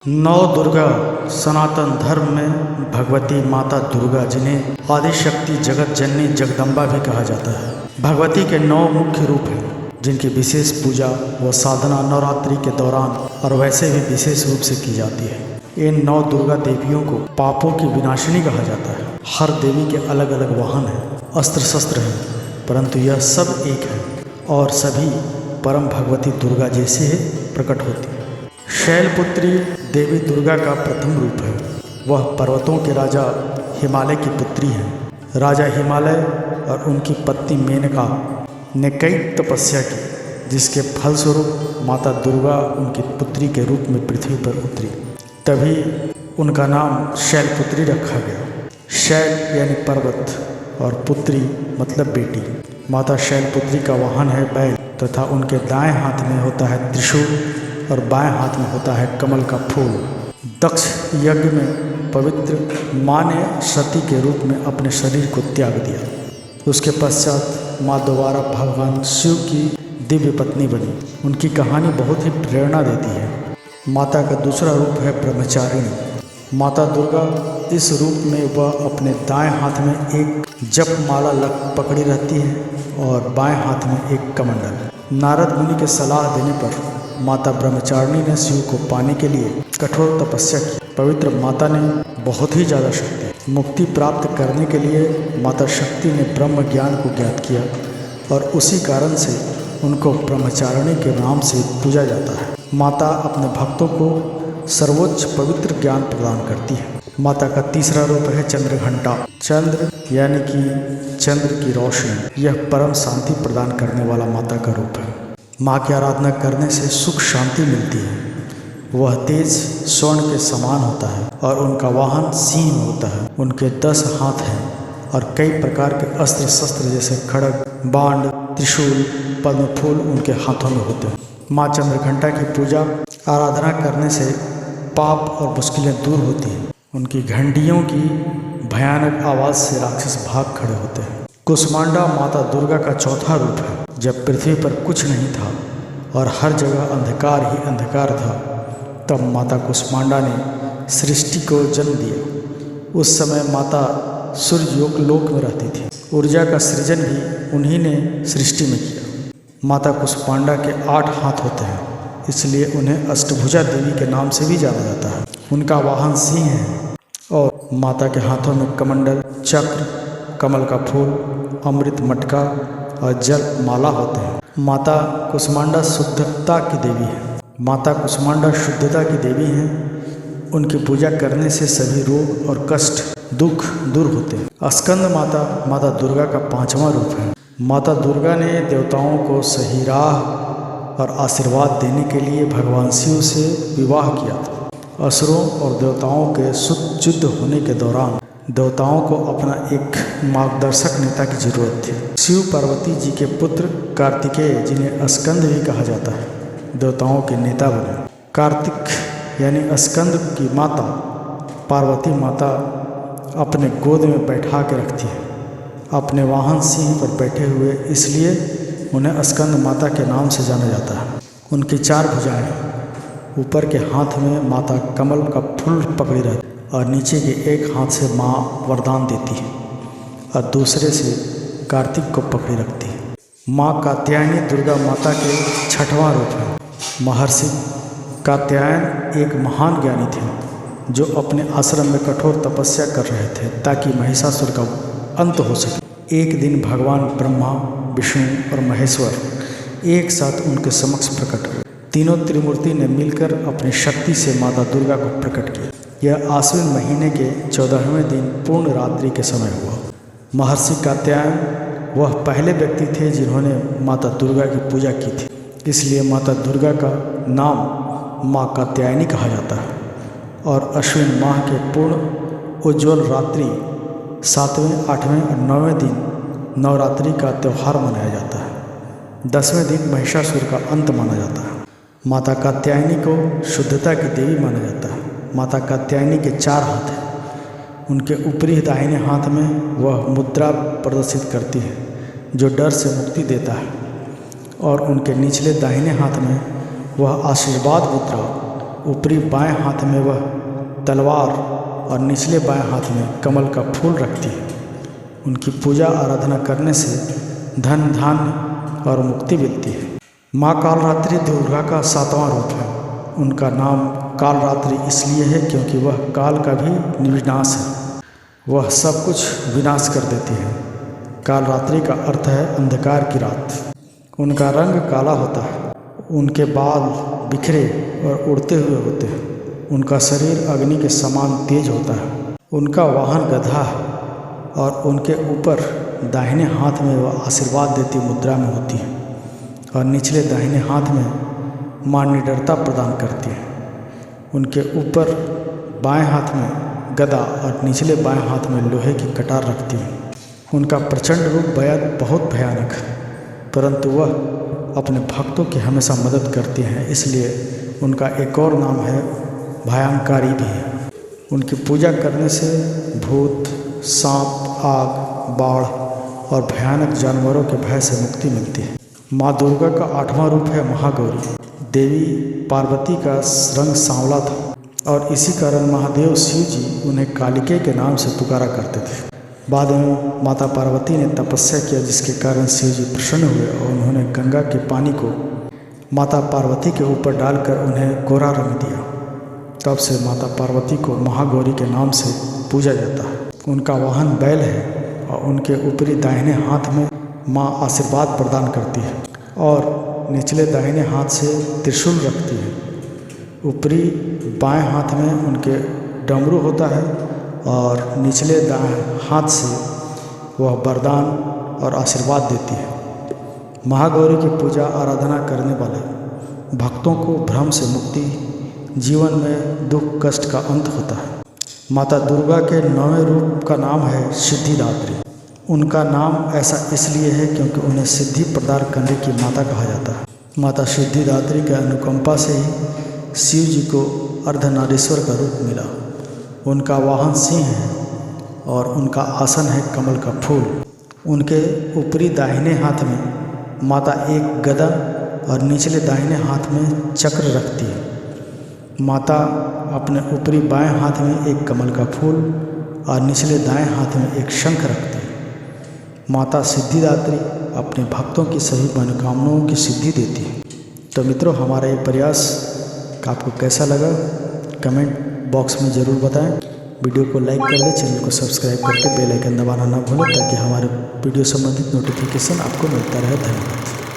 नौ दुर्गा सनातन धर्म में भगवती माता दुर्गा, जिन्हें आदिशक्ति, जगत जननी, जगदम्बा भी कहा जाता है। भगवती के 9 मुख्य रूप हैं, जिनकी विशेष पूजा व साधना नवरात्रि के दौरान और वैसे भी विशेष रूप से की जाती है। इन 9 दुर्गा देवियों को पापों की विनाशिनी कहा जाता है। हर देवी के अलग अलग वाहन हैं, अस्त्र शस्त्र हैं, परंतु यह सब एक है और सभी परम भगवती दुर्गा जैसे ही प्रकट होती है। शैलपुत्री देवी दुर्गा का प्रथम रूप है। वह पर्वतों के राजा हिमालय की पुत्री हैं। राजा हिमालय और उनकी पत्नी मेनका ने कई तपस्या की, जिसके फलस्वरूप माता दुर्गा उनकी पुत्री के रूप में पृथ्वी पर उतरी। तभी उनका नाम शैलपुत्री रखा गया। शैल यानी पर्वत और पुत्री मतलब बेटी। माता शैलपुत्री का वाहन है बैल तथा उनके दाएं हाथ में होता है त्रिशूल और बाएं हाथ में होता है कमल का फूल। दक्ष यज्ञ में पवित्र माँ ने सती के रूप में अपने शरीर को त्याग दिया। उसके पश्चात माँ दोबारा भगवान शिव की दिव्य पत्नी बनी। उनकी कहानी बहुत ही प्रेरणा देती है। माता का दूसरा रूप है ब्रह्मचारिणी। माता दुर्गा इस रूप में वह अपने दाएं हाथ में एक जप माला पकड़ी रहती है और बाएं हाथ में एक कमंडल। नारद मुनि के सलाह देने पर माता ब्रह्मचारिणी ने शिव को पाने के लिए कठोर तपस्या की। पवित्र माता ने बहुत ही ज़्यादा शक्ति। मुक्ति प्राप्त करने के लिए माता शक्ति ने ब्रह्म ज्ञान को ज्ञात किया और उसी कारण से उनको ब्रह्मचारिणी के नाम से पूजा जाता है। माता अपने भक्तों को सर्वोच्च पवित्र ज्ञान प्रदान करती है। माता का तीसरा रूप है चंद्रघंटा। चंद्र यानी कि चंद्र की रोशनी, यह परम शांति प्रदान करने वाला माता का रूप है। माँ की आराधना करने से सुख शांति मिलती है। वह तेज स्वर्ण के समान होता है और उनका वाहन सिंह होता है। उनके 10 हाथ हैं और कई प्रकार के अस्त्र शस्त्र जैसे खड्ग, बाण, त्रिशूल, पद्म फूल उनके हाथों में होते हैं। माँ चंद्रघंटा की पूजा आराधना करने से पाप और मुश्किलें दूर होती हैं। उनकी घंटियों की भयानक आवाज़ से राक्षस भाग खड़े होते हैं। कुष्मांडा माता दुर्गा का चौथा रूप है। जब पृथ्वी पर कुछ नहीं था और हर जगह अंधकार ही अंधकार था, तब माता कुष्मांडा ने सृष्टि को जन्म दिया। उस समय माता सूर्य लोक में रहती थी। ऊर्जा का सृजन भी उन्हीं ने सृष्टि में किया। माता कुष्मांडा के 8 हाथ होते हैं, इसलिए उन्हें अष्टभुजा देवी के नाम से भी जाना जाता है। उनका वाहन सिंह है और माता के हाथों में कमंडल, चक्र, कमल का फूल, अमृत मटका और जल माला होते हैं। माता कुष्मांडा शुद्धता की देवी है। माता कुष्मांडा शुद्धता की देवी हैं। उनकी पूजा करने से सभी रोग और कष्ट, दुख दूर होते हैं। स्कंद माता माता दुर्गा का 5वां रूप है। माता दुर्गा ने देवताओं को सही राह और आशीर्वाद देने के लिए भगवान शिव से विवाह किया था। असुरों और देवताओं के शुद्ध होने के दौरान देवताओं को अपना एक मार्गदर्शक नेता की जरूरत थी। शिव पार्वती जी के पुत्र कार्तिकेय, जिन्हें स्कंद भी कहा जाता है, देवताओं के नेता बने। कार्तिक यानी स्कंद की माता पार्वती माता अपने गोद में बैठा के रखती है, अपने वाहन सिंह पर बैठे हुए, इसलिए उन्हें स्कंद माता के नाम से जाना जाता है। उनकी 4 भुजाएं हैं। ऊपर के हाथ में माता कमल का फूल पकड़ी रहती और नीचे के एक हाथ से माँ वरदान देती है और दूसरे से कार्तिक को पकड़ी रखती है। माँ कात्यायनी दुर्गा माता के 6वां रूप है। महर्षि कात्यायन एक महान ज्ञानी थे जो अपने आश्रम में कठोर तपस्या कर रहे थे ताकि महिषासुर का अंत हो सके। एक दिन भगवान ब्रह्मा, विष्णु और महेश्वर एक साथ उनके समक्ष प्रकट हुए। तीनों त्रिमूर्ति ने मिलकर अपनी शक्ति से माता दुर्गा को प्रकट किया। यह आश्विन महीने के 14वें दिन पूर्ण रात्रि के समय हुआ। महर्षि कात्यायन वह पहले व्यक्ति थे जिन्होंने माता दुर्गा की पूजा की थी, इसलिए माता दुर्गा का नाम माँ कात्यायनी कहा जाता है। और अश्विन माह के पूर्ण उज्ज्वल रात्रि 7वें, 8वें और 9वें दिन नवरात्रि का त्यौहार मनाया जाता है। 10वें दिन महिषासुर का अंत माना जाता है। माता कात्यायनी को शुद्धता की देवी माना जाता है। माता कात्यायनी के 4 हाथ हैं। उनके ऊपरी दाहिने हाथ में वह मुद्रा प्रदर्शित करती है जो डर से मुक्ति देता है और उनके निचले दाहिने हाथ में वह आशीर्वाद मुद्रा ऊपरी बाएं हाथ में वह तलवार और निचले बाएं हाथ में कमल का फूल रखती है। उनकी पूजा आराधना करने से धन धान्य और मुक्ति मिलती है। माँ कालरात्रि दुर्गा का 7वां रूप है। उनका नाम कालरात्रि इसलिए है क्योंकि वह काल का भी विनाश है। वह सब कुछ विनाश कर देती है। कालरात्रि का अर्थ है अंधकार की रात। उनका रंग काला होता है। उनके बाल बिखरे और उड़ते हुए होते हैं। उनका शरीर अग्नि के समान तेज होता है। उनका वाहन गधा है और उनके ऊपर दाहिने हाथ में वह आशीर्वाद देती मुद्रा में होती है और निचले दाहिने हाथ में मां निडरता प्रदान करती है। उनके ऊपर बाएं हाथ में गदा और निचले बाएं हाथ में लोहे की कटार रखती है। उनका प्रचंड रूप बहुत भयानक है, परंतु वह अपने भक्तों की हमेशा मदद करती हैं, इसलिए उनका एक और नाम है भयंकारी भी है। उनकी पूजा करने से भूत, सांप, आग, बाढ़ और भयानक जानवरों के भय से मुक्ति मिलती है। माँ दुर्गा का 8वां रूप है महागौरी। देवी पार्वती का रंग सांवला था और इसी कारण महादेव शिव जी उन्हें कालिके के नाम से पुकारा करते थे। बाद में माता पार्वती ने तपस्या किया, जिसके कारण शिव जी प्रसन्न हुए और उन्होंने गंगा के पानी को माता पार्वती के ऊपर डालकर उन्हें गोरा रंग दिया। तब से माता पार्वती को महागौरी के नाम से पूजा जाता है। उनका वाहन बैल है और उनके ऊपरी दाहिने हाथ में माँ आशीर्वाद प्रदान करती है और निचले दाहिने हाथ से त्रिशूल रखती है। ऊपरी बाएं हाथ में उनके डमरू होता है और निचले दाएं हाथ से वह वरदान और आशीर्वाद देती है। महागौरी की पूजा आराधना करने वाले भक्तों को भ्रम से मुक्ति, जीवन में दुख कष्ट का अंत होता है। माता दुर्गा के 9वें रूप का नाम है सिद्धिदात्री। उनका नाम ऐसा इसलिए है क्योंकि उन्हें सिद्धि प्रदान करने की माता कहा जाता है। माता सिद्धिदात्री के अनुकंपा से ही शिव जी को अर्धनारीश्वर का रूप मिला। उनका वाहन सिंह है और उनका आसन है कमल का फूल। उनके ऊपरी दाहिने हाथ में माता एक गदा और निचले दाहिने हाथ में चक्र रखती है। माता अपने ऊपरी बाएं हाथ में एक कमल का फूल और निचले दाएं हाथ में एक शंख रखती है। माता सिद्धिदात्री अपने भक्तों की सभी मनोकामनाओं की सिद्धि देती है। तो मित्रों, हमारा ये प्रयास आपको कैसा लगा कमेंट बॉक्स में ज़रूर बताएं। वीडियो को लाइक कर लें, चैनल को सब्सक्राइब करके बेल आइकन दबाना ना भूलें ताकि हमारे वीडियो संबंधित नोटिफिकेशन आपको मिलता रहे। धन्यवाद।